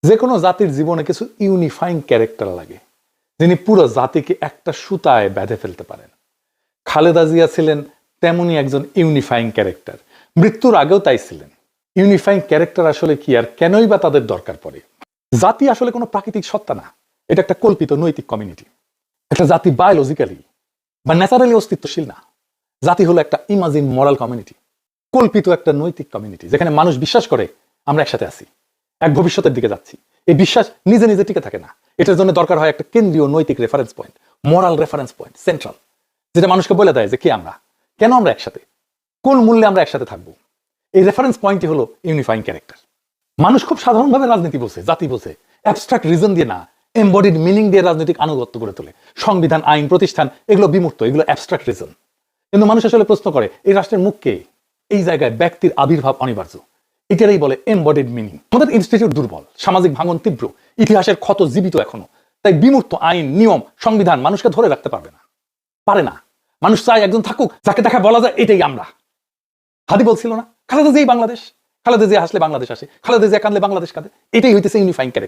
যে কোনো জাতির জীবনে কিছু ইউনিফাইং ক্যারেক্টার লাগে, যিনি পুরো জাতিকে একটা সুতায় বেঁধে ফেলতে পারেন। খালেদা জিয়া ছিলেন তেমনই একজন ইউনিফাইং ক্যারেক্টার, মৃত্যুর আগেও তাই ছিলেন। ইউনিফাইং ক্যারেক্টার আসলে কি, আর কেনই বা তাদের দরকার পড়ে? জাতি আসলে কোনো প্রাকৃতিক সত্তা না, এটা একটা কল্পিত নৈতিক কমিউনিটি। একটা জাতি বায়োলজিক্যালি বা ন্যাচারালি অস্তিত্বশীল না। জাতি হলো একটা ইমাজিন মরাল কমিউনিটি, কল্পিত একটা নৈতিক কমিউনিটি, যেখানে মানুষ বিশ্বাস করে আমরা একসাথে আছি, এক ভবিষ্যতের দিকে যাচ্ছি। এই বিশ্বাস নিজে নিজে টিকে থাকে না, এটার জন্য দরকার হয় একটা কেন্দ্রীয় নৈতিক রেফারেন্স পয়েন্ট, মরাল রেফারেন্স পয়েন্ট, সেন্ট্রাল, যেটা মানুষকে বলে দেয় যে কে আমরা, কেন আমরা একসাথে, কোন মূল্যে আমরা একসাথে থাকবো। এই রেফারেন্স পয়েন্টই হলো ইউনিফাইং ক্যারেক্টার। মানুষ খুব সাধারণভাবে রাজনীতি বোঝে, জাতি বোঝে, অ্যাবস্ট্রাক্ট রিজন দিয়ে না, এমবডিড মিনিং দিয়ে রাজনৈতিক আনুগত্য করে তোলে। সংবিধান, আইন, প্রতিষ্ঠান এগুলো বিমূর্ত, এগুলো অ্যাবস্ট্রাক্ট রিজন। কিন্তু মানুষ আসলে প্রশ্ন করে এই রাষ্ট্রের মুখ কে? এই জায়গায় ব্যক্তির আবির্ভাব অনিবার্য, এটারই বলে এমবডিড মিনিং। আমাদের ইনস্টিটিউট দুর্বল, সামাজিক ভাঙন তীব্র, ইতিহাসের ক্ষত জীবিত এখনো। তাই বিমূর্ত আইন, নিয়ম, সংবিধান মানুষকে ধরে রাখতে পারবে না, পারে না। মানুষ চায় একজন থাকুক যাকে দেখা বলা যায় এটাই আমরা। হাদি বলছিল না, খালেদা জিয়াই বাংলাদেশ, খালেদা জিয়া হাসলে বাংলাদেশ আসে, খালেদা জিয়া কাঁদলে বাংলাদেশ কাঁদে। এটাই হইতেছে ইউনিফাইং ক্যারেক্টার।